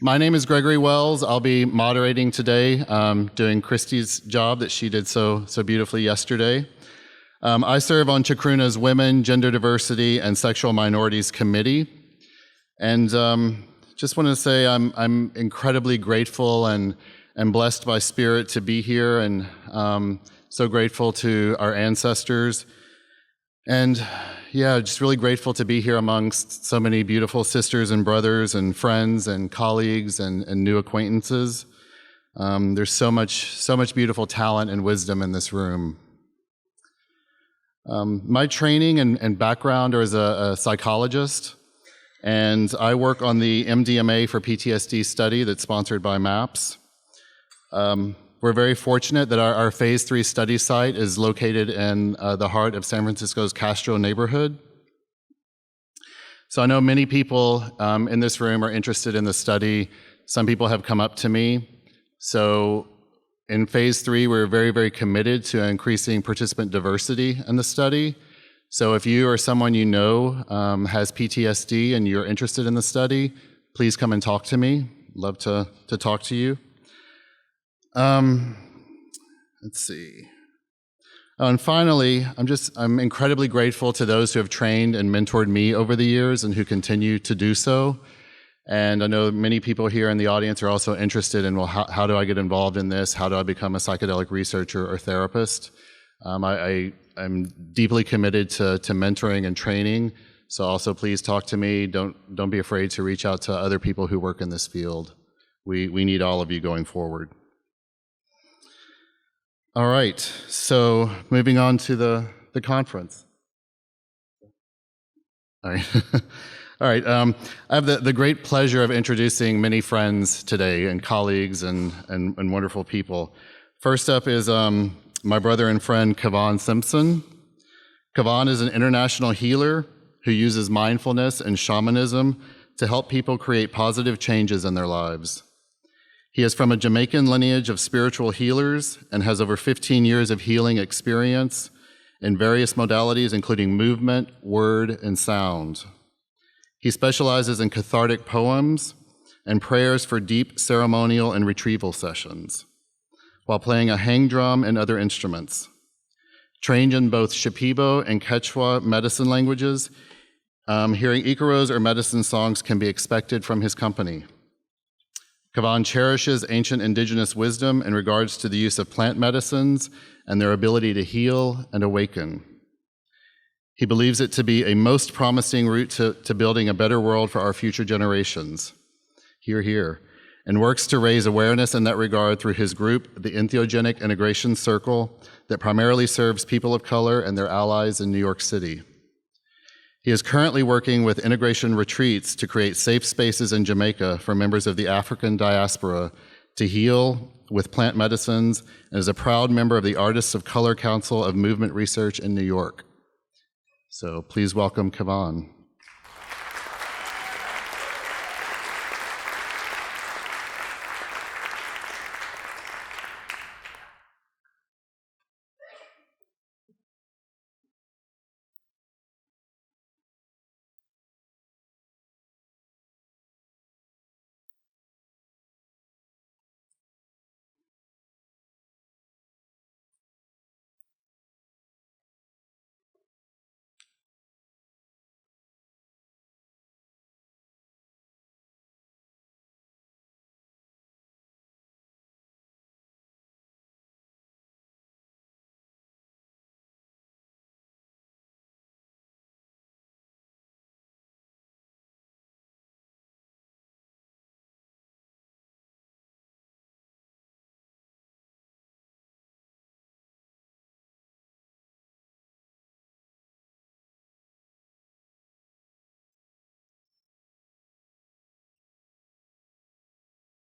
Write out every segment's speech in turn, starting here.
My name is Gregory Wells. I'll be moderating today, doing Christy's job that she did so beautifully yesterday. I serve on Chacruna's Women, Gender Diversity, and Sexual Minorities Committee. And just want to say I'm incredibly grateful and blessed by spirit to be here, and so grateful to our ancestors. And yeah, just really grateful to be here amongst so many beautiful sisters and brothers and friends and colleagues and new acquaintances. There's so much beautiful talent and wisdom in this room. My training and background are as a psychologist, and I work on the MDMA for PTSD study that's sponsored by MAPS. We're very fortunate that our phase 3 study site is located in the heart of San Francisco's Castro neighborhood. So I know many people in this room are interested in the study. Some people have come up to me. So in phase 3, we're very, very committed to increasing participant diversity in the study. So if you or someone you know has PTSD and you're interested in the study, please come and talk to me. Love to talk to you. Let's see. Oh, and finally, I'm incredibly grateful to those who have trained and mentored me over the years and who continue to do so. And I know many people here in the audience are also interested in, well, how do I get involved in this? How do I become a psychedelic researcher or therapist? I'm deeply committed to mentoring and training. So also please talk to me. Don't be afraid to reach out to other people who work in this field. We need all of you going forward. All right, so moving on to the conference. All right, all right. I have the great pleasure of introducing many friends today and colleagues and wonderful people. First up is my brother and friend Kevon Simpson. Kevon is an international healer who uses mindfulness and shamanism to help people create positive changes in their lives. He is from a Jamaican lineage of spiritual healers and has over 15 years of healing experience in various modalities, including movement, word, and sound. He specializes in cathartic poems and prayers for deep ceremonial and retrieval sessions, while playing a hang drum and other instruments. Trained in both Shipibo and Quechua medicine languages, hearing Icaros or medicine songs can be expected from his company. Kevon cherishes ancient indigenous wisdom in regards to the use of plant medicines and their ability to heal and awaken. He believes it to be a most promising route to building a better world for our future generations. Hear, hear. And works to raise awareness in that regard through his group, the Entheogenic Integration Circle, that primarily serves people of color and their allies in New York City. He is currently working with Integration Retreats to create safe spaces in Jamaica for members of the African diaspora to heal with plant medicines, and is a proud member of the Artists of Color Council of Movement Research in New York. So please welcome Kevon.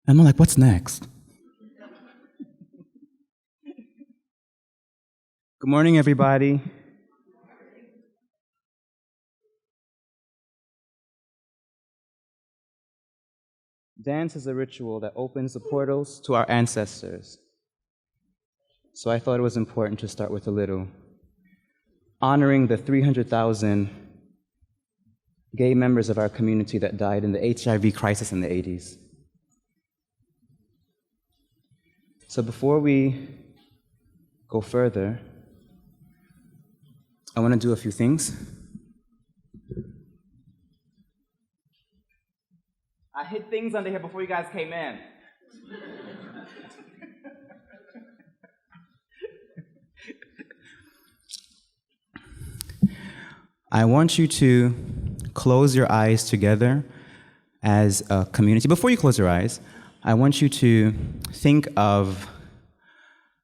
I'm like, what's next? Good morning, everybody. Dance is a ritual that opens the portals to our ancestors. So I thought it was important to start with a little, honoring the 300,000 gay members of our community that died in the HIV crisis in the 80s. So before we go further, I want to do a few things. I hid things under here before you guys came in. I want you to close your eyes together as a community. Before you close your eyes, I want you to think of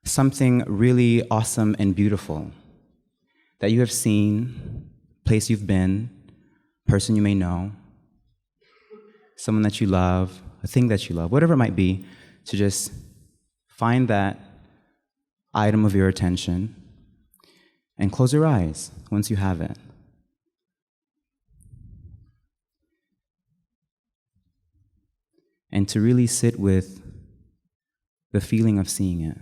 something really awesome and beautiful that you have seen, place you've been, person you may know, someone that you love, a thing that you love, whatever it might be, to just find that item of your attention and close your eyes once you have it. And to really sit with the feeling of seeing it.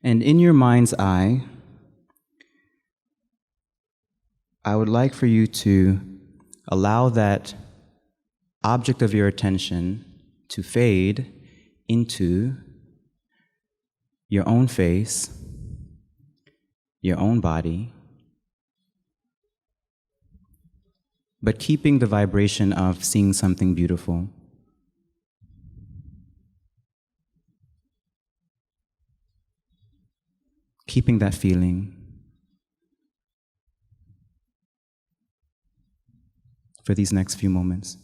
And in your mind's eye, I would like for you to allow that object of your attention to fade into your own face, your own body, but keeping the vibration of seeing something beautiful. Keeping that feeling for these next few moments.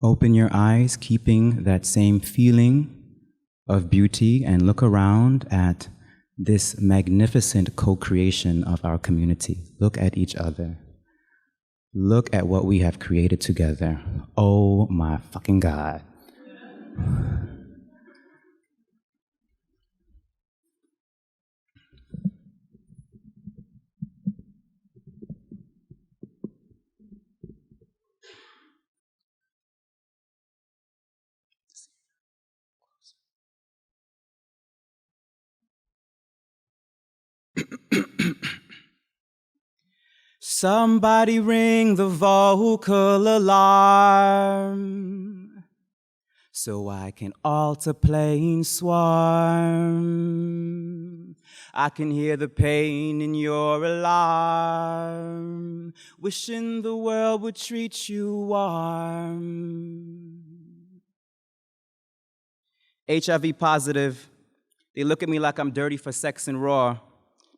Open your eyes, keeping that same feeling of beauty, and look around at this magnificent co-creation of our community. Look at each other. Look at what we have created together. Oh my fucking God. Somebody ring the vocal alarm so I can alter plane swarm. I can hear the pain in your alarm, wishing the world would treat you warm. HIV positive, they look at me like I'm dirty for sex and raw,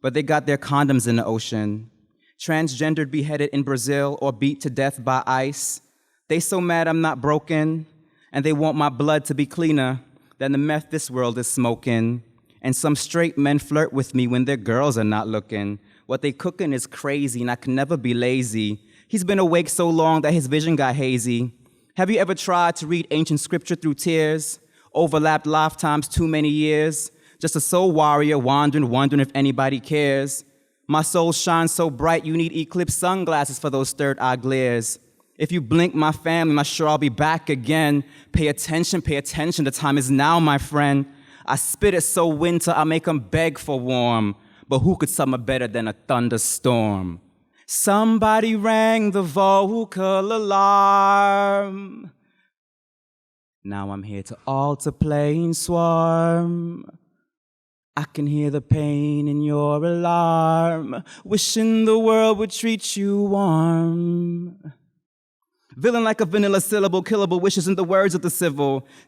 but they got their condoms in the ocean. Transgendered beheaded in Brazil or beat to death by ICE. They so mad I'm not broken, and they want my blood to be cleaner than the meth this world is smoking. And some straight men flirt with me when their girls are not looking. What they cooking is crazy, and I can never be lazy. He's been awake so long that his vision got hazy. Have you ever tried to read ancient scripture through tears? Overlapped lifetimes, too many years. Just a soul warrior wondering if anybody cares. My soul shines so bright you need eclipse sunglasses for those third eye glares. If you blink, my family, I'm sure I'll be back again. Pay attention, the time is now, my friend. I spit it so winter, I make them beg for warm. But who could summer better than a thunderstorm? Somebody rang the vocal alarm. Now I'm here to alter plain swarm. I can hear the pain in your alarm, wishing the world would treat you warm. Villain like a vanilla syllable, killable wishes in the words of the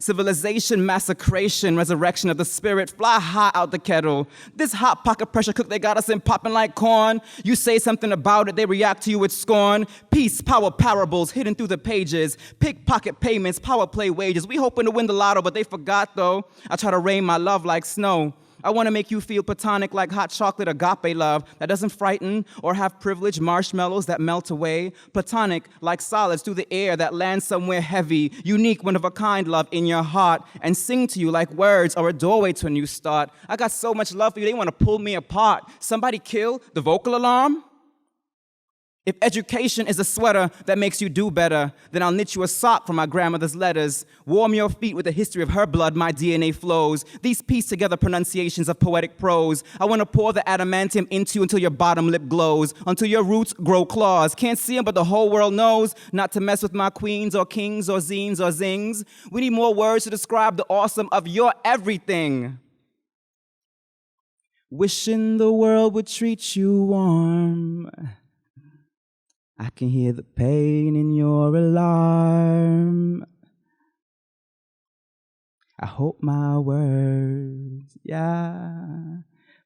civilization, massacration, resurrection of the spirit, fly high out the kettle. This hot pocket pressure cook, they got us in popping like corn. You say something about it, they react to you with scorn. Peace, power, parables hidden through the pages. Pickpocket payments, power play wages. We hoping to win the lotto, but they forgot though. I try to rain my love like snow. I want to make you feel platonic like hot chocolate agape love that doesn't frighten or have privileged marshmallows that melt away. Platonic like solids through the air that land somewhere heavy. Unique, one of a kind love in your heart. And sing to you like words or a doorway to a new start. I got so much love for you, they want to pull me apart. Somebody kill the vocal alarm? If education is a sweater that makes you do better, then I'll knit you a sock from my grandmother's letters. Warm your feet with the history of her blood, my DNA flows. These piece together pronunciations of poetic prose. I want to pour the adamantium into you until your bottom lip glows, until your roots grow claws. Can't see them, but the whole world knows not to mess with my queens or kings or zines or zings. We need more words to describe the awesome of your everything. Wishing the world would treat you warm. I can hear the pain in your alarm. I hope my words,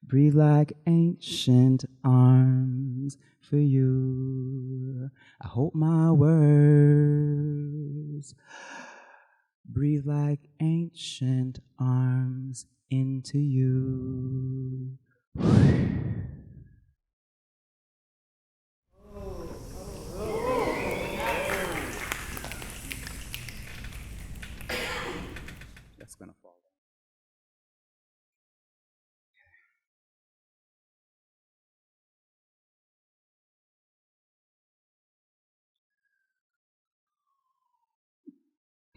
breathe like ancient arms for you. I hope my words breathe like ancient arms into you. Gonna fall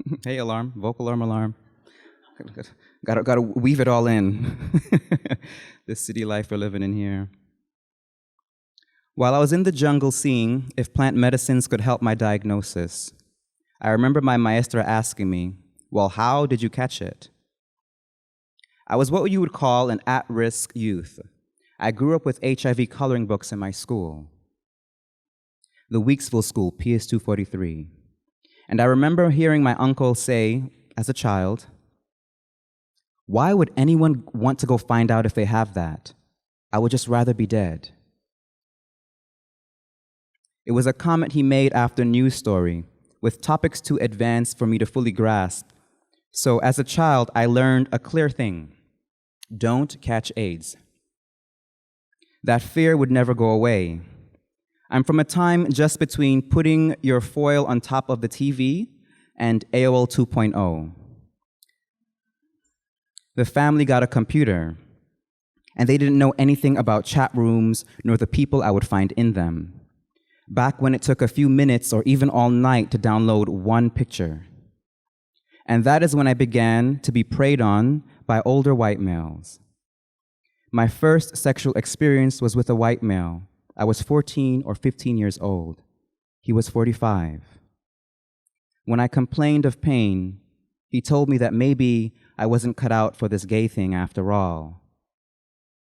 down. Hey, alarm, vocal alarm. Gotta weave it all in. This city life we're living in here. While I was in the jungle seeing if plant medicines could help my diagnosis, I remember my maestra asking me, well, how did you catch it? I was what you would call an at-risk youth. I grew up with HIV coloring books in my school, the Weeksville School, PS 243. And I remember hearing my uncle say, as a child, why would anyone want to go find out if they have that? I would just rather be dead. It was a comment he made after a news story, with topics too advanced for me to fully grasp. So as a child, I learned a clear thing. Don't catch AIDS. That fear would never go away. I'm from a time just between putting your foil on top of the TV and AOL 2.0. The family got a computer, and they didn't know anything about chat rooms nor the people I would find in them. Back when it took a few minutes or even all night to download one picture. And that is when I began to be preyed on by older white males. My first sexual experience was with a white male. I was 14 or 15 years old. He was 45. When I complained of pain, he told me that maybe I wasn't cut out for this gay thing after all.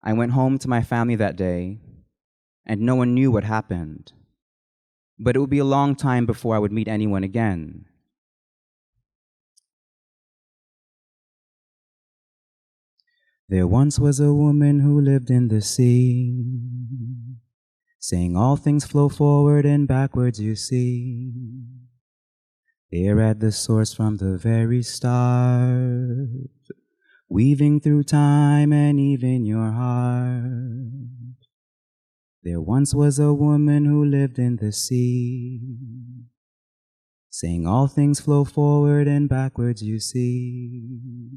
I went home to my family that day, and no one knew what happened. But it would be a long time before I would meet anyone again. There once was a woman who lived in the sea, saying all things flow forward and backwards, you see. They're at the source from the very start, weaving through time and even your heart. There once was a woman who lived in the sea, saying all things flow forward and backwards, you see.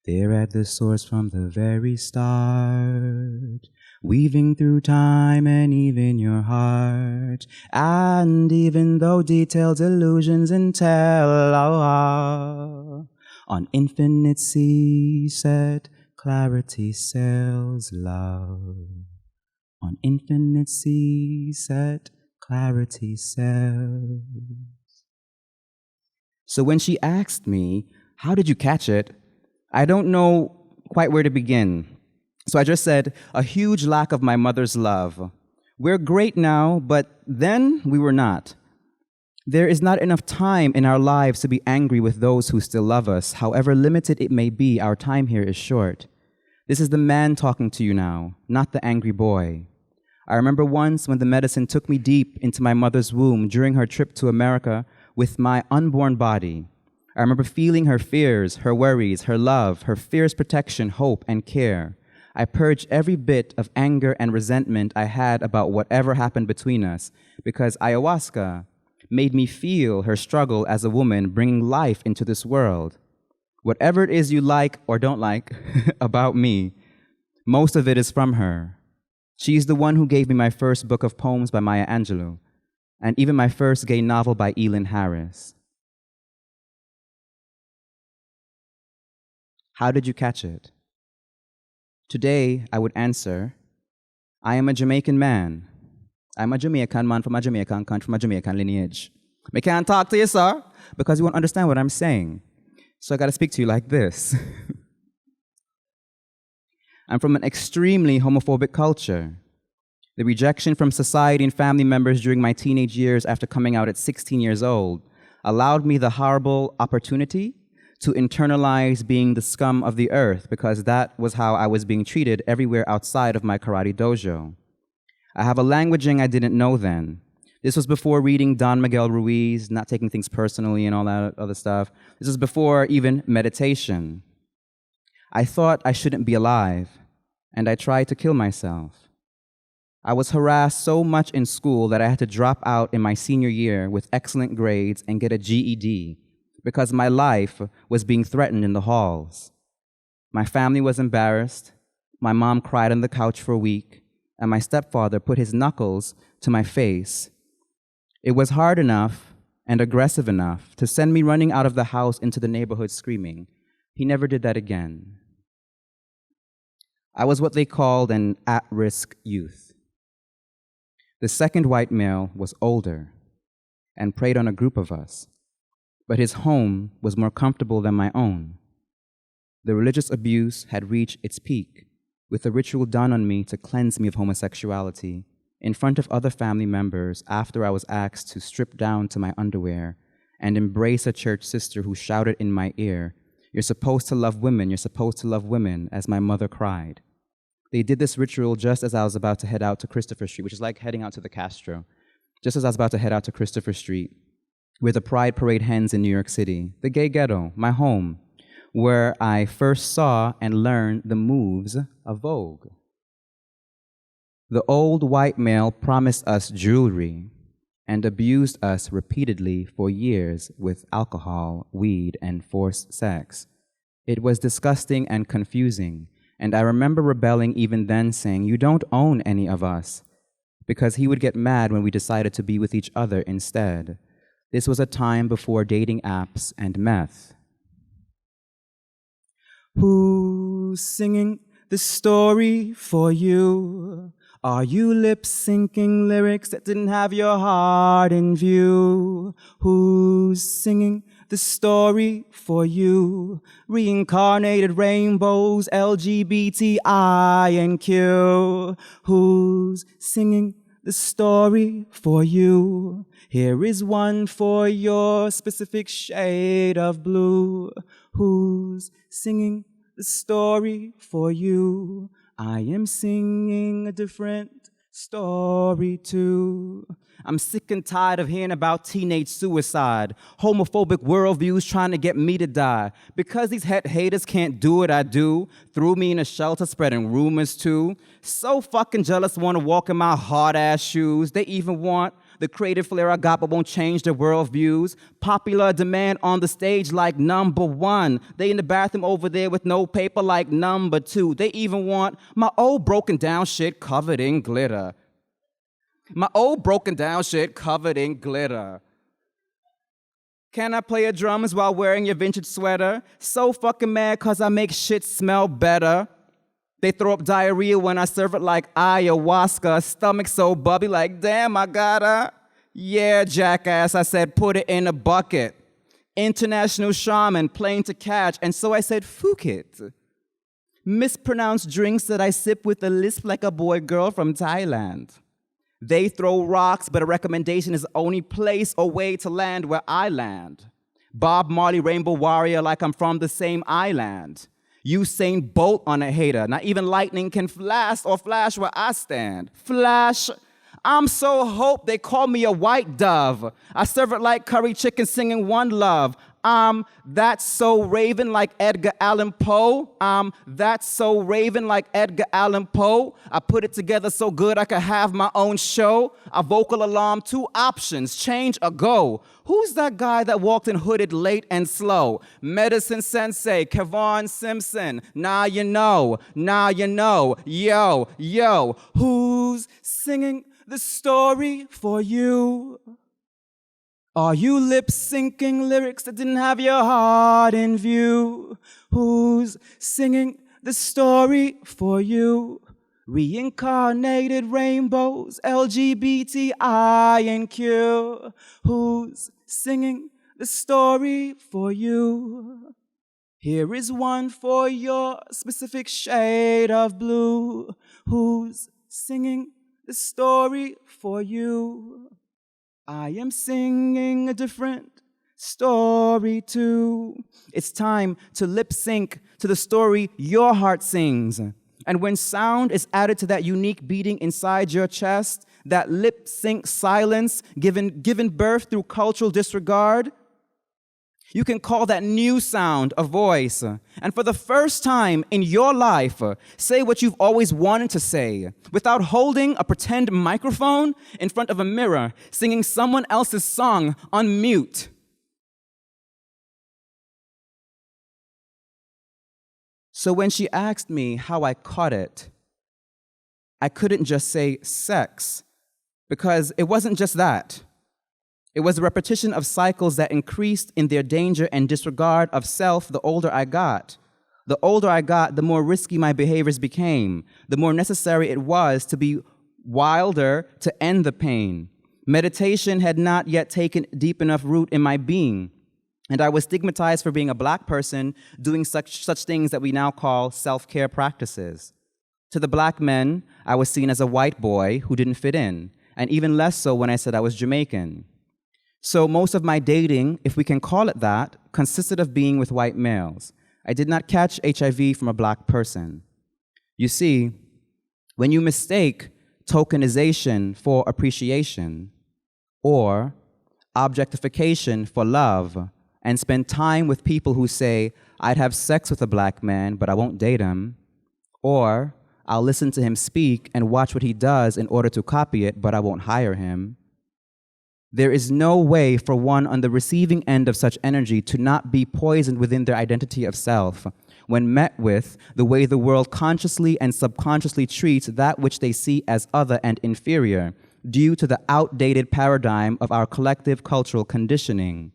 They're at the source from the very start, weaving through time and even your heart. And even though detailed illusions entail, on infinite sea set, clarity sails love. On infinite sea set, clarity sails. So when she asked me, how did you catch it? I don't know quite where to begin. So I just said, a huge lack of my mother's love. We're great now, but then we were not. There is not enough time in our lives to be angry with those who still love us. However limited it may be, our time here is short. This is the man talking to you now, not the angry boy. I remember once when the medicine took me deep into my mother's womb during her trip to America with my unborn body. I remember feeling her fears, her worries, her love, her fierce protection, hope, and care. I purged every bit of anger and resentment I had about whatever happened between us, because ayahuasca made me feel her struggle as a woman bringing life into this world. Whatever it is you like or don't like about me, most of it is from her. She's the one who gave me my first book of poems by Maya Angelou, and even my first gay novel by Elin Harris. How did you catch it? Today, I would answer, I am a Jamaican man. I'm a Jamaican man from a Jamaican country, from a Jamaican lineage. I can't talk to you, sir, because you won't understand what I'm saying. So I gotta speak to you like this. I'm from an extremely homophobic culture. The rejection from society and family members during my teenage years after coming out at 16 years old allowed me the horrible opportunity to internalize being the scum of the earth, because that was how I was being treated everywhere outside of my karate dojo. I have a languaging I didn't know then. This was before reading Don Miguel Ruiz, not taking things personally and all that other stuff. This was before even meditation. I thought I shouldn't be alive, and I tried to kill myself. I was harassed so much in school that I had to drop out in my senior year with excellent grades and get a GED because my life was being threatened in the halls. My family was embarrassed. My mom cried on the couch for a week, and my stepfather put his knuckles to my face. It was hard enough and aggressive enough to send me running out of the house into the neighborhood screaming. He never did that again. I was what they called an at-risk youth. The second white male was older and preyed on a group of us, but his home was more comfortable than my own. The religious abuse had reached its peak, with a ritual done on me to cleanse me of homosexuality in front of other family members after I was asked to strip down to my underwear and embrace a church sister who shouted in my ear, "You're supposed to love women, you're supposed to love women," as my mother cried. They did this ritual just as I was about to head out to Christopher Street, which is like heading out to the Castro. Just as I was about to head out to Christopher Street, where the Pride Parade ends in New York City, the gay ghetto, my home, where I first saw and learned the moves of Vogue. The old white male promised us jewelry and abused us repeatedly for years with alcohol, weed, and forced sex. It was disgusting and confusing, and I remember rebelling even then, saying, "You don't own any of us," because he would get mad when we decided to be with each other instead. This was a time before dating apps and meth. Who's singing the story for you? Are you lip-syncing lyrics that didn't have your heart in view? Who's singing the story for you? Reincarnated rainbows, LGBTQ. Who's singing the story for you? Here is one for your specific shade of blue. Who's singing the story for you? I am singing a different story too. I'm sick and tired of hearing about teenage suicide, homophobic worldviews trying to get me to die. Because these haters can't do what I do, threw me in a shelter spreading rumors too. So fucking jealous, want to walk in my hard-ass shoes. They even want The creative flair I got but won't change their worldviews. Popular demand on the stage like number one. They in the bathroom over there with no paper like number two. They even want my old broken down shit covered in glitter. My old broken down shit covered in glitter. Can I play your drums while wearing your vintage sweater? So fucking mad cause I make shit smell better. They throw up diarrhea when I serve it like ayahuasca. Stomach so bubbly like, damn, I gotta. Yeah, jackass, I said, put it in a bucket. International shaman, plain to catch, and so I said, fuck it. Mispronounced drinks that I sip with a lisp like a boy girl from Thailand. They throw rocks, but a recommendation is the only place or way to land where I land. Bob Marley, Rainbow Warrior, like I'm from the same island. Usain Bolt on a hater. Not even lightning can flash where I stand. Flash. I'm so hope they call me a white dove. I serve it like curry chicken singing one love. That's so raven like Edgar Allan Poe. That's so raven like Edgar Allan Poe. I put it together so good I could have my own show. A vocal alarm, 2 options, change or go. Who's that guy that walked in hooded late and slow? Medicine Sensei, Kevon, Simpson. Now you know, yo, yo. Who's singing the story for you? Are you lip-syncing lyrics that didn't have your heart in view? Who's singing the story for you? Reincarnated rainbows, LGBTQ. Who's singing the story for you? Here is one for your specific shade of blue. Who's singing the story for you? I am singing a different story too. It's time to lip sync to the story your heart sings. And when sound is added to that unique beating inside your chest, that lip sync silence given birth through cultural disregard, you can call that new sound a voice. And for the first time in your life, say what you've always wanted to say without holding a pretend microphone in front of a mirror, singing someone else's song on mute. So when she asked me how I caught it, I couldn't just say sex, because it wasn't just that. It was a repetition of cycles that increased in their danger and disregard of self the older I got. The older I got, the more risky my behaviors became, the more necessary it was to be wilder to end the pain. Meditation had not yet taken deep enough root in my being, and I was stigmatized for being a Black person doing such things that we now call self-care practices. To the Black men, I was seen as a white boy who didn't fit in, and even less so when I said I was Jamaican. So most of my dating, if we can call it that, consisted of being with white males. I did not catch HIV from a Black person. You see, when you mistake tokenization for appreciation, or objectification for love, and spend time with people who say, I'd have sex with a Black man, but I won't date him, or I'll listen to him speak and watch what he does in order to copy it, but I won't hire him, there is no way for one on the receiving end of such energy to not be poisoned within their identity of self when met with the way the world consciously and subconsciously treats that which they see as other and inferior due to the outdated paradigm of our collective cultural conditioning.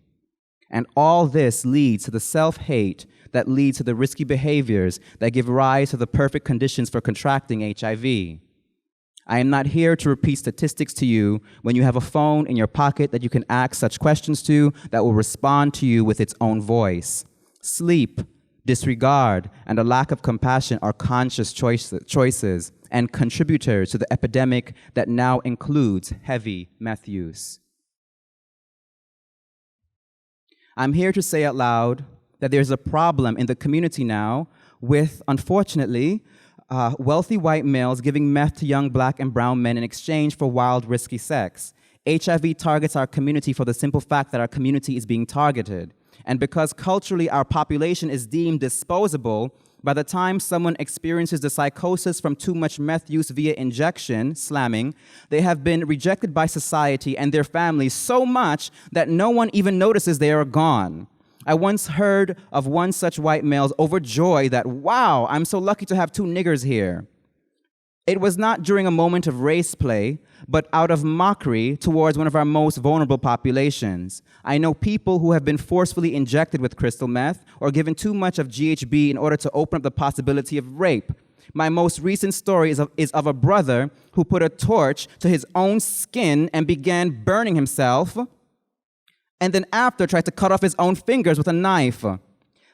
And all this leads to the self-hate that leads to the risky behaviors that give rise to the perfect conditions for contracting HIV. I am not here to repeat statistics to you when you have a phone in your pocket that you can ask such questions to that will respond to you with its own voice. Sleep, disregard, and a lack of compassion are conscious choices and contributors to the epidemic that now includes heavy meth use. I'm here to say out loud that there's a problem in the community now with, unfortunately, wealthy white males giving meth to young Black and brown men in exchange for wild, risky sex. HIV targets our community for the simple fact that our community is being targeted. And because culturally our population is deemed disposable, by the time someone experiences the psychosis from too much meth use via injection, slamming, they have been rejected by society and their families so much that no one even notices they are gone. I once heard of one such white male overjoyed that, wow, I'm so lucky to have two niggers here. It was not during a moment of race play, but out of mockery towards one of our most vulnerable populations. I know people who have been forcefully injected with crystal meth or given too much of GHB in order to open up the possibility of rape. My most recent story is of a brother who put a torch to his own skin and began burning himself, and then after tried to cut off his own fingers with a knife.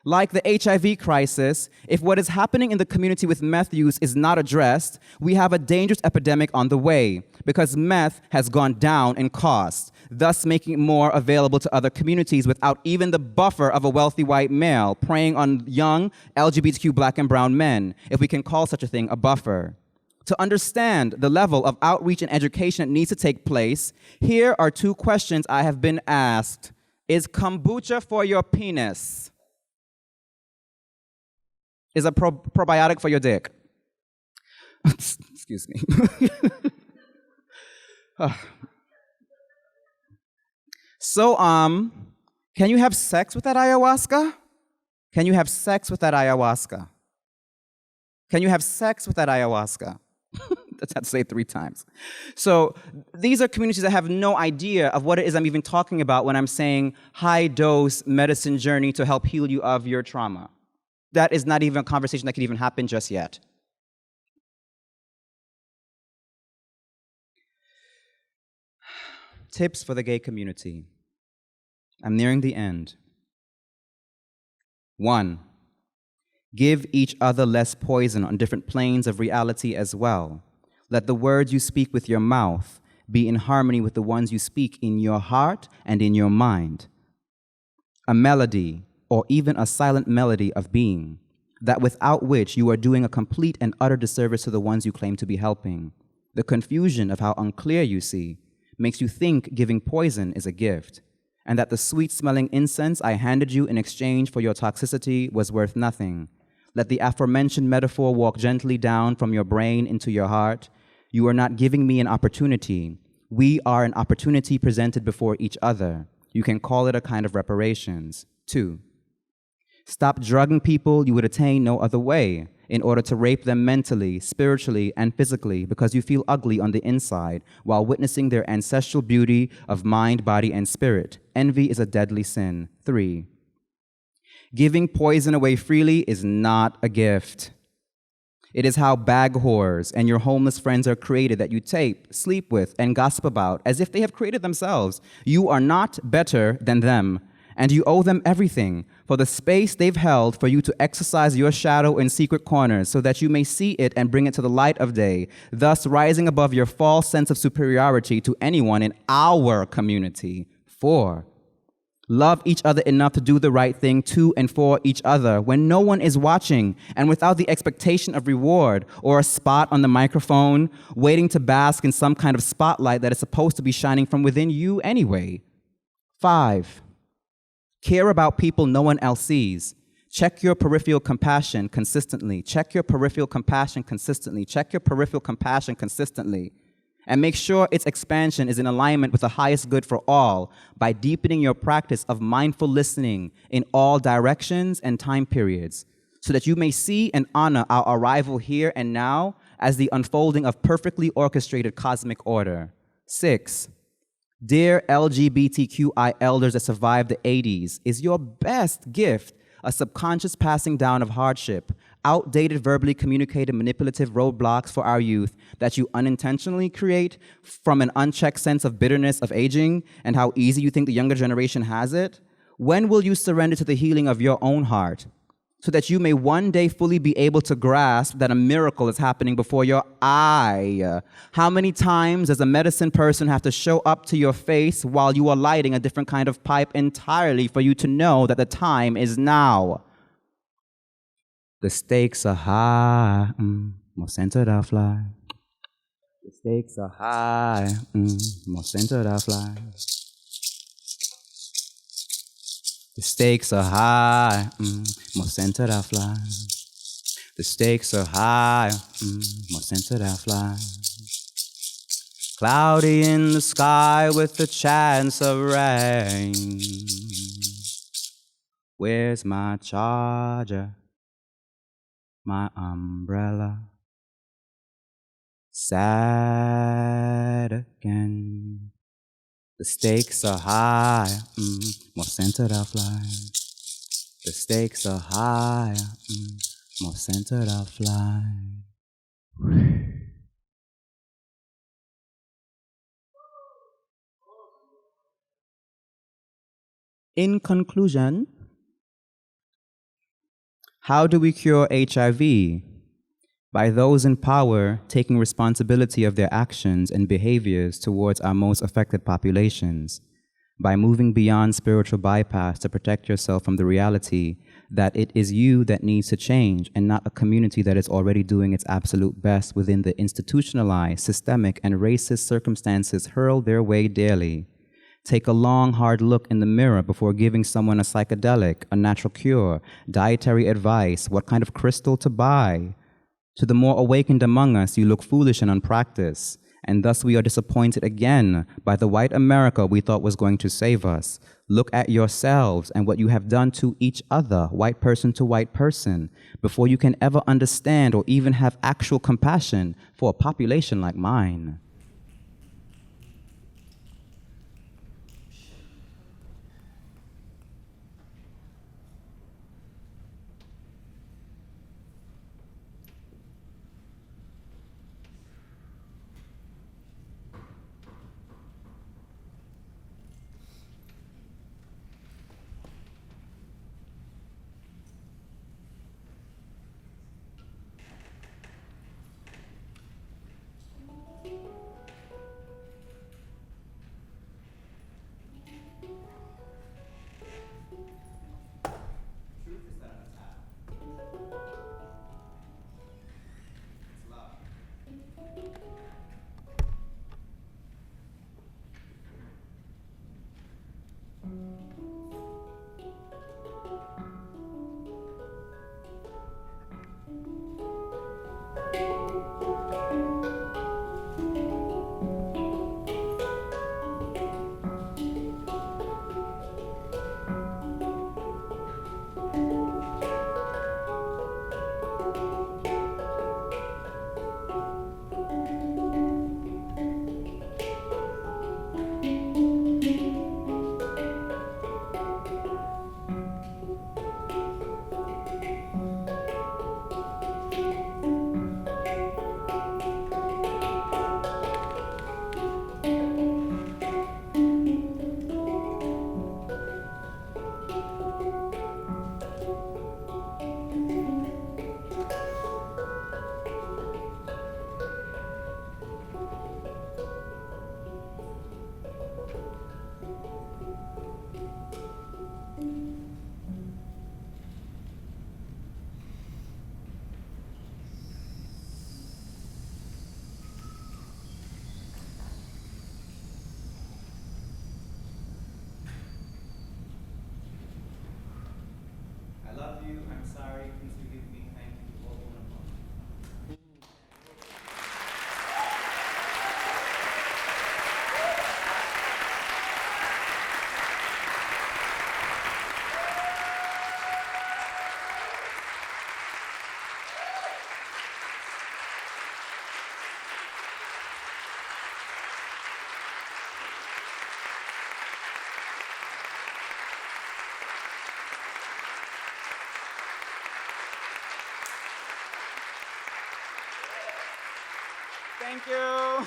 Like the HIV crisis, if what is happening in the community with meth use is not addressed, we have a dangerous epidemic on the way because meth has gone down in cost, thus making it more available to other communities without even the buffer of a wealthy white male preying on young LGBTQ black and brown men, if we can call such a thing a buffer. To understand the level of outreach and education that needs to take place, here are two questions I have been asked. Is kombucha for your penis? Is a probiotic for your dick? Excuse me. So, can you have sex with that ayahuasca? Can you have sex with that ayahuasca? Can you have sex with that ayahuasca? That's had to say it 3 times. So these are communities that have no idea of what it is I'm even talking about when I'm saying high-dose medicine journey to help heal you of your trauma. That is not even a conversation that could even happen just yet. Tips for the gay community. I'm nearing the end. 1, give each other less poison on different planes of reality as well. Let the words you speak with your mouth be in harmony with the ones you speak in your heart and in your mind. A melody, or even a silent melody of being, that without which you are doing a complete and utter disservice to the ones you claim to be helping. The confusion of how unclear you see makes you think giving poison is a gift, and that the sweet-smelling incense I handed you in exchange for your toxicity was worth nothing. Let the aforementioned metaphor walk gently down from your brain into your heart. You are not giving me an opportunity. We are an opportunity presented before each other. You can call it a kind of reparations. 2, stop drugging people you would attain no other way in order to rape them mentally, spiritually, and physically because you feel ugly on the inside while witnessing their ancestral beauty of mind, body, and spirit. Envy is a deadly sin. 3, giving poison away freely is not a gift. It is how bag whores and your homeless friends are created that you tape, sleep with, and gossip about as if they have created themselves. You are not better than them, and you owe them everything for the space they've held for you to exercise your shadow in secret corners so that you may see it and bring it to the light of day, thus rising above your false sense of superiority to anyone in our community. 4, love each other enough to do the right thing to and for each other when no one is watching and without the expectation of reward or a spot on the microphone, waiting to bask in some kind of spotlight that is supposed to be shining from within you anyway. 5, care about people no one else sees. Check your peripheral compassion consistently. Check your peripheral compassion consistently. Check your peripheral compassion consistently. And make sure its expansion is in alignment with the highest good for all by deepening your practice of mindful listening in all directions and time periods, so that you may see and honor our arrival here and now as the unfolding of perfectly orchestrated cosmic order. 6, dear LGBTQI elders that survived the 80s, is your best gift a subconscious passing down of hardship, outdated verbally communicated manipulative roadblocks for our youth that you unintentionally create from an unchecked sense of bitterness of aging and how easy you think the younger generation has it? When will you surrender to the healing of your own heart so that you may one day fully be able to grasp that a miracle is happening before your eye? How many times does a medicine person have to show up to your face while you are lighting a different kind of pipe entirely for you to know that the time is now? The stakes are high, more centered I fly. The stakes are high, more centered I fly. The stakes are high, more centered I fly. The stakes are high, more scented out fly. Cloudy in the sky with a chance of rain. Where's my charger? My umbrella? Sad again. The stakes are high, more scented out fly. The stakes are high, more scented out fly. In conclusion, how do we cure HIV? By those in power taking responsibility of their actions and behaviors towards our most affected populations, by moving beyond spiritual bypass to protect yourself from the reality that it is you that needs to change and not a community that is already doing its absolute best within the institutionalized, systemic, and racist circumstances hurled their way daily. Take a long, hard look in the mirror before giving someone a psychedelic, a natural cure, dietary advice, what kind of crystal to buy. To the more awakened among us, you look foolish and unpracticed, and thus we are disappointed again by the white America we thought was going to save us. Look at yourselves and what you have done to each other, white person to white person, before you can ever understand or even have actual compassion for a population like mine. Thank you.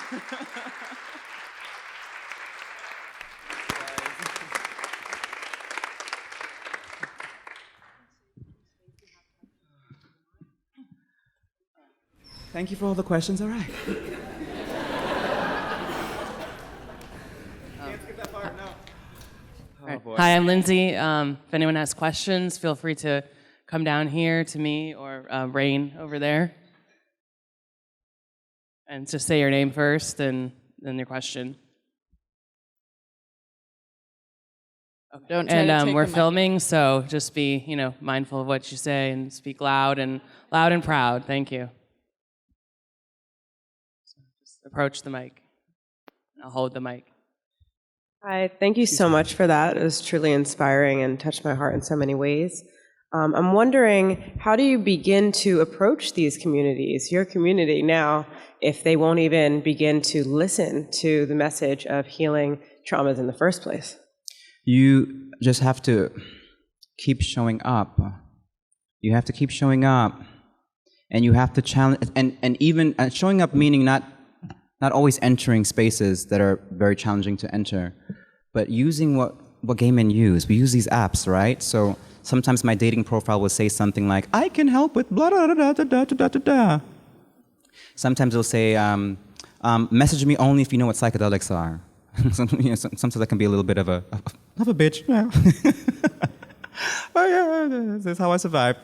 Thank you for all the questions. All right. Right. Hi, I'm Lindsay. If anyone has questions, feel free to come down here to me or Rain over there. And just say your name first and then your question. Don't try to And take we're the mic. filming, so just be, mindful of what you say and speak loud and proud. Thank you. So just approach the mic. I'll hold the mic. Hi, thank you so much for that. It was truly inspiring and touched my heart in so many ways. I'm wondering, how do you begin to approach these communities, your community now, if they won't even begin to listen to the message of healing traumas in the first place? You just have to keep showing up. You have to keep showing up. And you have to challenge, and even showing up meaning not always entering spaces that are very challenging to enter, but using what gay men use. We use these apps, right? So sometimes my dating profile will say something like, I can help with blah, da, da, da, da, da, da, da. Sometimes it'll say, message me only if you know what psychedelics are. Sometimes that can be a little bit of a bitch. Yeah. Oh yeah, that's how I survived.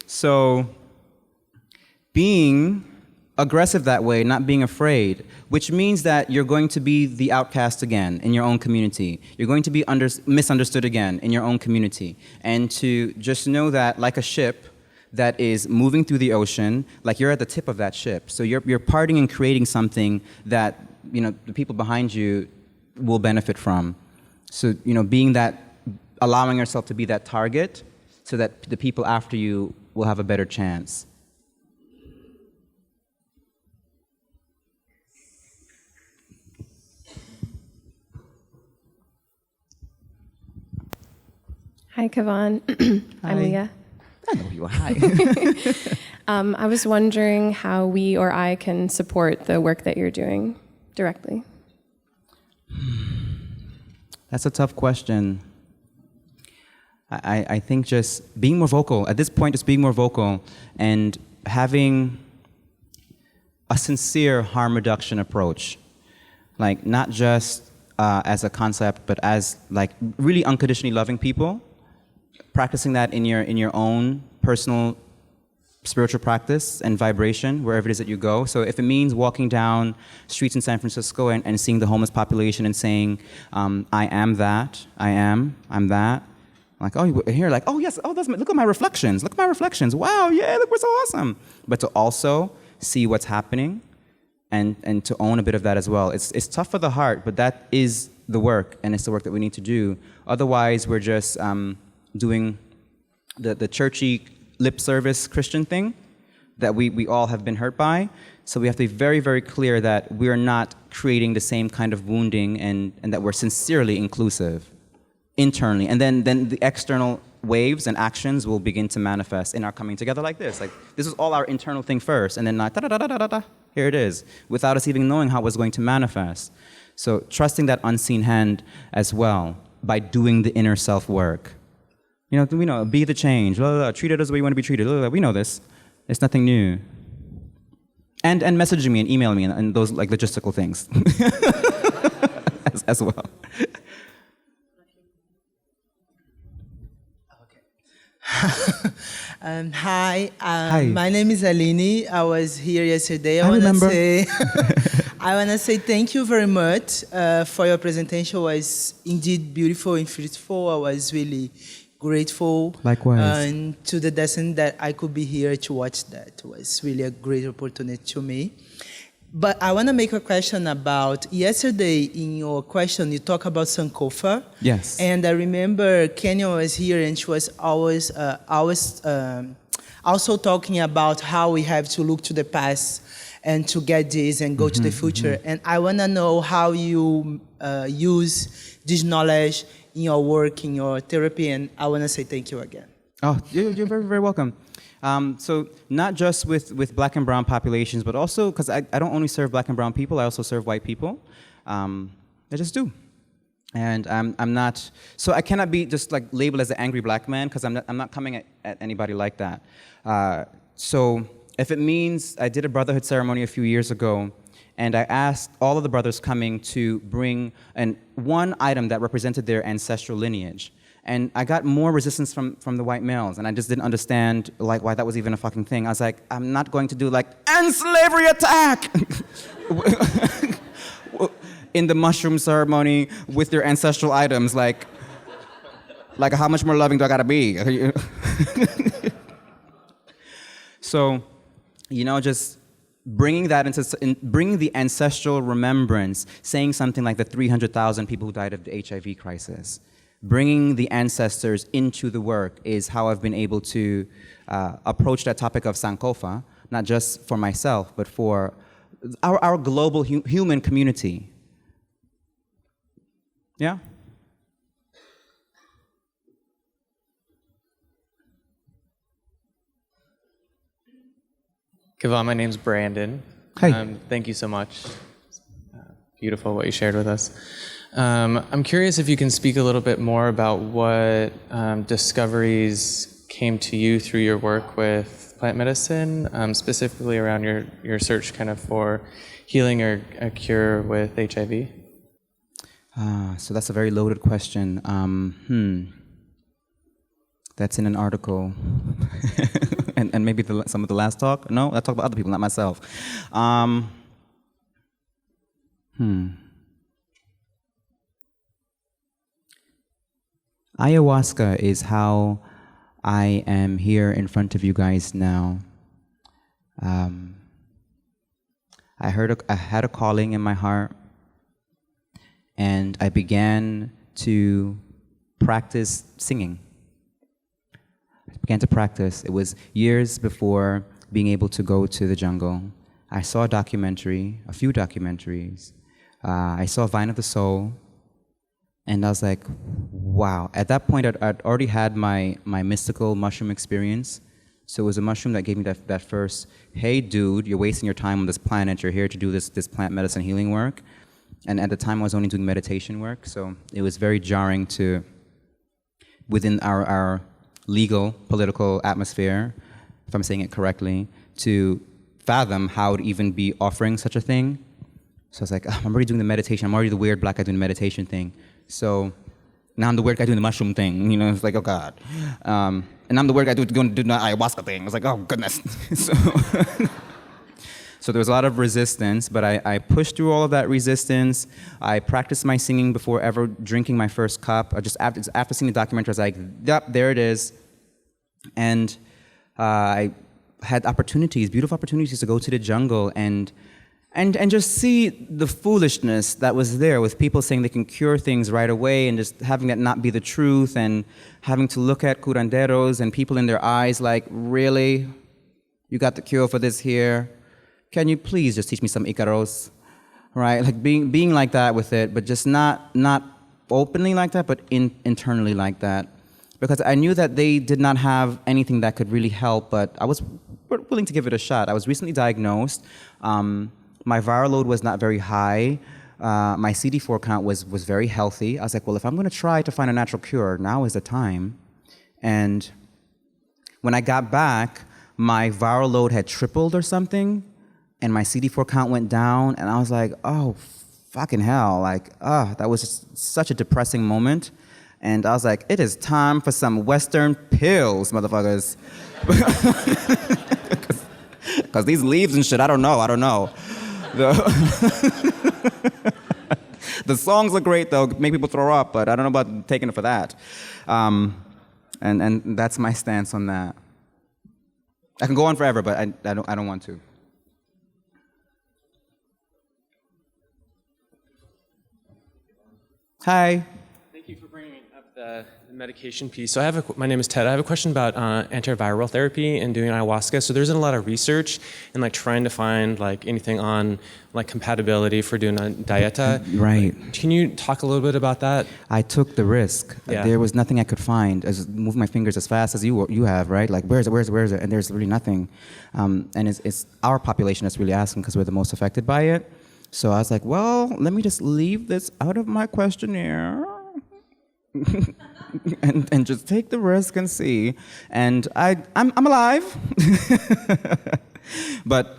So being aggressive that way, not being afraid, which means that you're going to be the outcast again in your own community. You're going to be misunderstood again in your own community. And to just know that, like a ship that is moving through the ocean, like you're at the tip of that ship. So you're parting and creating something that, the people behind you will benefit from. So, being that, allowing yourself to be that target so that the people after you will have a better chance. Hi, Kevon. I'm Leah. I know you are. Hi. I was wondering how we or I can support the work that you're doing directly. That's a tough question. I think just being more vocal. At this point, just being more vocal and having a sincere harm reduction approach. Like, not just as a concept, but as, like, really unconditionally loving people. Practicing that in your own personal spiritual practice and vibration, wherever it is that you go. So if it means walking down streets in San Francisco and seeing the homeless population and saying, I am that, I'm that. Like, oh, you here, like, oh yes, oh, look at my reflections, wow, yeah, look, we're so awesome. But to also see what's happening and to own a bit of that as well. It's tough for the heart, but that is the work, and it's the work that we need to do. Otherwise, we're just doing the churchy lip service Christian thing that we all have been hurt by. So we have to be very, very clear that we're not creating the same kind of wounding and that we're sincerely inclusive internally. And then the external waves and actions will begin to manifest in our coming together like this. Like, this is all our internal thing first, and then like, da-da-da-da-da-da, here it is, without us even knowing how it was going to manifest. So trusting that unseen hand as well by doing the inner self work. We know, be the change, blah, blah, blah, treat it as the way you want to be treated, blah, blah, blah. We know this. It's nothing new. And messaging me and emailing me and those like logistical things as well. Hi, Hi. my name is Aline. I was here yesterday. I remember. I want to say thank you very much for your presentation. It was indeed beautiful and fruitful. I was really grateful. Likewise. And to the descent that I could be here to watch that. It was really a great opportunity to me. But I want to make a question about, yesterday in your question, you talk about Sankofa. Yes. And I remember Kenya was here and she was always also talking about how we have to look to the past and to get this and go to the future. And I want to know how you use this knowledge in your work, in your therapy, and I want to say thank you again. Oh, you're very, very welcome. So not just with black and brown populations, but also, because I don't only serve black and brown people, I also serve white people. I just do. And I'm not, so I cannot be just like labeled as an angry black man, because I'm not coming at anybody like that. So if it means, I did a brotherhood ceremony a few years ago, and I asked all of the brothers coming to bring one item that represented their ancestral lineage. And I got more resistance from the white males, and I just didn't understand like why that was even a fucking thing. I was like, I'm not going to do like, and slavery attack! in the mushroom ceremony with their ancestral items, like how much more loving do I gotta be? So, just bringing that bringing the ancestral remembrance, saying something like the 300,000 people who died of the HIV crisis, bringing the ancestors into the work is how I've been able to approach that topic of Sankofa, not just for myself, but for our global human community. Yeah? Kevon, my name's Brandon. Hi. Thank you so much. Beautiful what you shared with us. I'm curious if you can speak a little bit more about what discoveries came to you through your work with plant medicine, specifically around your search kind of for healing or a cure with HIV. So that's a very loaded question. That's in an article. and maybe some of the last talk? No, I talk about other people, not myself. Ayahuasca is how I am here in front of you guys now. I had a calling in my heart, and I began to practice singing. I began to practice. It was years before being able to go to the jungle. I saw a few documentaries. I saw Vine of the Soul, and I was like, wow. At that point, I'd already had my mystical mushroom experience. So it was a mushroom that gave me that first, hey dude, you're wasting your time on this planet, you're here to do this plant medicine healing work. And at the time I was only doing meditation work, so it was very jarring to, within our legal, political atmosphere, if I'm saying it correctly, to fathom how I would even be offering such a thing. So I was like, I'm already doing the meditation, I'm already the weird black guy doing the meditation thing. So now I'm the weird guy doing the mushroom thing, it's like, oh God. And I'm the weird guy going to do the ayahuasca thing. I was like, oh goodness. So there was a lot of resistance, but I pushed through all of that resistance. I practiced my singing before ever drinking my first cup. After seeing the documentary, I was like, yep, there it is. And I had beautiful opportunities to go to the jungle and just see the foolishness that was there with people saying they can cure things right away and just having that not be the truth and having to look at curanderos and people in their eyes like, really? You got the cure for this here? Can you please just teach me some Icaros? Right? Like being like that with it, but just not openly like that, but internally like that. Because I knew that they did not have anything that could really help, but I was willing to give it a shot. I was recently diagnosed. My viral load was not very high. My CD4 count was very healthy. I was like, well, if I'm going to try to find a natural cure, now is the time. And when I got back, my viral load had tripled or something, and my CD4 count went down, and I was like, oh, fucking hell. Like, that was just such a depressing moment. And I was like, it is time for some Western pills, motherfuckers. Because these leaves and shit, I don't know. The songs are great, though, make people throw up, but I don't know about taking it for that. And that's my stance on that. I can go on forever, but I don't want to. Hi. Thank you for bringing up the medication piece. So my name is Ted. I have a question about antiretroviral therapy and doing ayahuasca. So there's been a lot of research and like trying to find like anything on like compatibility for doing a dieta. Right. Can you talk a little bit about that? I took the risk. Yeah. There was nothing I could find. I was moving my fingers as fast as you have, right? Like, where is it? And there's really nothing. And it's our population that's really asking because we're the most affected by it. So I was like, well, let me just leave this out of my questionnaire and just take the risk and see. And I'm alive. But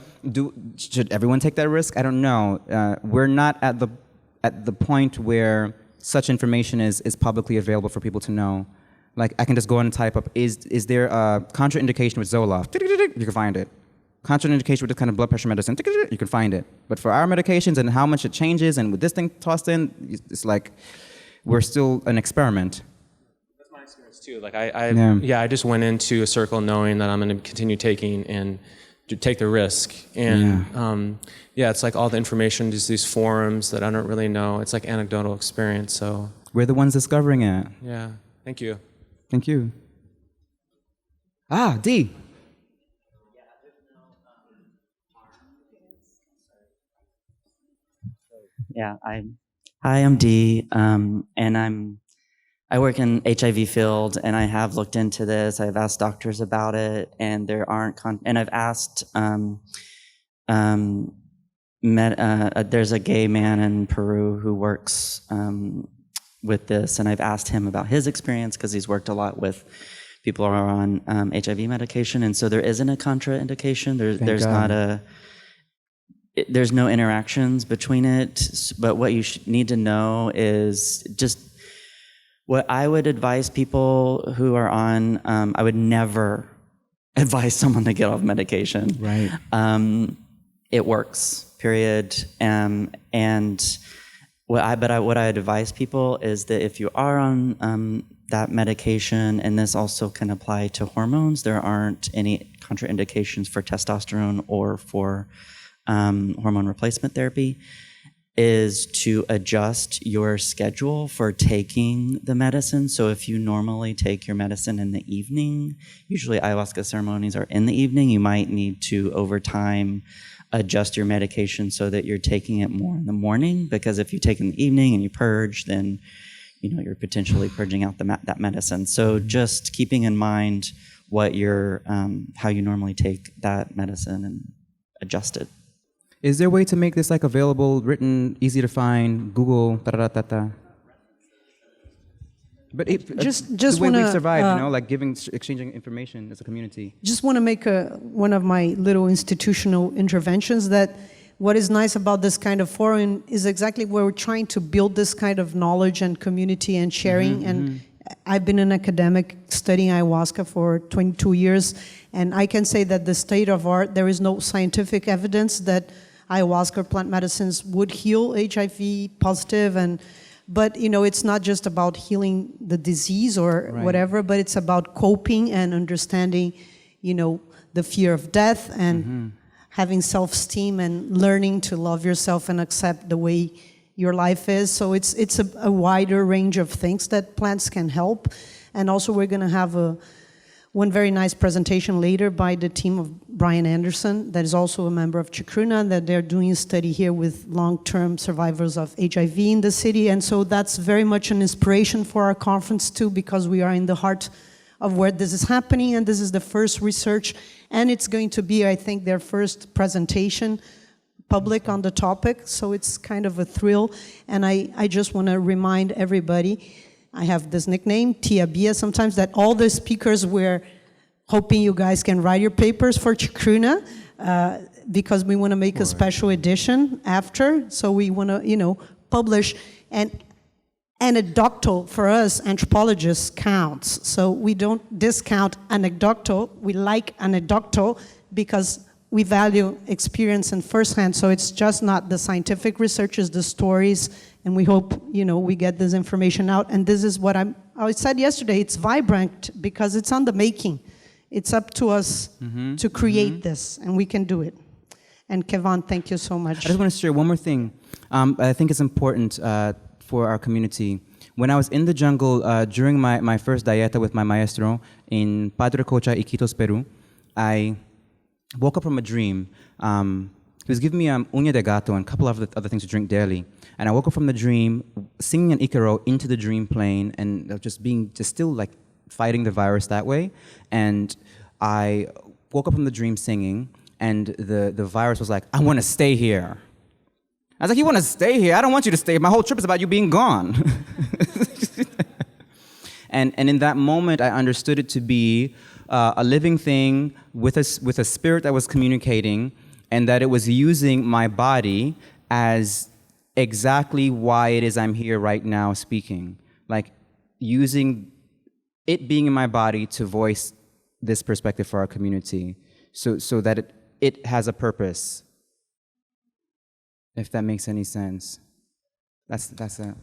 should everyone take that risk? I don't know. We're not at the point where such information is publicly available for people to know. Like, I can just go in and type up, is there a contraindication with Zoloft? You can find it. contraindication with this kind of blood pressure medicine, you can find it. But for our medications and how much it changes, and with this thing tossed in, it's like we're still an experiment. That's my experience too. Like I just went into a circle knowing that I'm going to continue taking and to take the risk. And it's like all the information, just these forums that I don't really know. It's like anecdotal experience. So we're the ones discovering it. Yeah. Thank you. Thank you. D. Yeah, I'm Dee, and I work in HIV field, and I have looked into this. I've asked doctors about it, and there aren't. And I've asked. There's a gay man in Peru who works with this, and I've asked him about his experience because he's worked a lot with people who are on HIV medication, and so there isn't a contraindication. There's not a. There's no interactions between it, but what you need to know is just what I would advise people who are on. I would never advise someone to get off medication. Right. It works. Period. And what I advise people is that if you are on that medication, and this also can apply to hormones, there aren't any contraindications for testosterone or for hormone replacement therapy, is to adjust your schedule for taking the medicine. So if you normally take your medicine in the evening, usually ayahuasca ceremonies are in the evening, you might need to, over time, adjust your medication so that you're taking it more in the morning, because if you take it in the evening and you purge, then you're potentially purging out that medicine. So just keeping in mind what how you normally take that medicine and adjust it. Is there a way to make this like available, written, easy to find, Google, But just the way wanna, we survive, like exchanging information as a community. Just want to make one of my little institutional interventions, that what is nice about this kind of forum is exactly where we're trying to build this kind of knowledge and community and sharing. And I've been an academic studying ayahuasca for 22 years, and I can say that the state of art, there is no scientific evidence that ayahuasca plant medicines would heal HIV positive, but it's not just about healing the disease or whatever, but it's about coping and understanding, the fear of death and having self-esteem and learning to love yourself and accept the way your life is. So it's a wider range of things that plants can help. And also we're going to have one very nice presentation later by the team of Brian Anderson, that is also a member of Chacruna, that they're doing a study here with long-term survivors of HIV in the city. And so that's very much an inspiration for our conference too, because we are in the heart of where this is happening, and this is the first research, and it's going to be, I think, their first presentation public on the topic, so it's kind of a thrill. And I just want to remind everybody, I have this nickname, Tia Bia, sometimes, that all the speakers were hoping you guys can write your papers for Chacruna, because we want to make a special edition after, so we want to, publish. And anecdotal, for us, anthropologists, counts. So we don't discount anecdotal, we like anecdotal because we value experience and firsthand, so it's just not the scientific research, it's the stories, and we hope, we get this information out. And this is what I said yesterday, it's vibrant because it's on the making. It's up to us to create this, and we can do it. And Kevon, thank you so much. I just want to share one more thing. I think it's important for our community. When I was in the jungle during my first dieta with my maestro in Padre Cocha, Iquitos, Peru, I woke up from a dream. He was giving me uña de gato and a couple of other things to drink daily. And I woke up from the dream, singing an Icaro into the dream plane, and just still like fighting the virus that way. And I woke up from the dream singing, and the virus was like, I want to stay here. I was like, you want to stay here? I don't want you to stay. My whole trip is about you being gone. And in that moment, I understood it to be a living thing with a spirit that was communicating, and that it was using my body as exactly why it is I'm here right now speaking. Like using it being in my body to voice this perspective for our community, so that it has a purpose. If that makes any sense. That's it.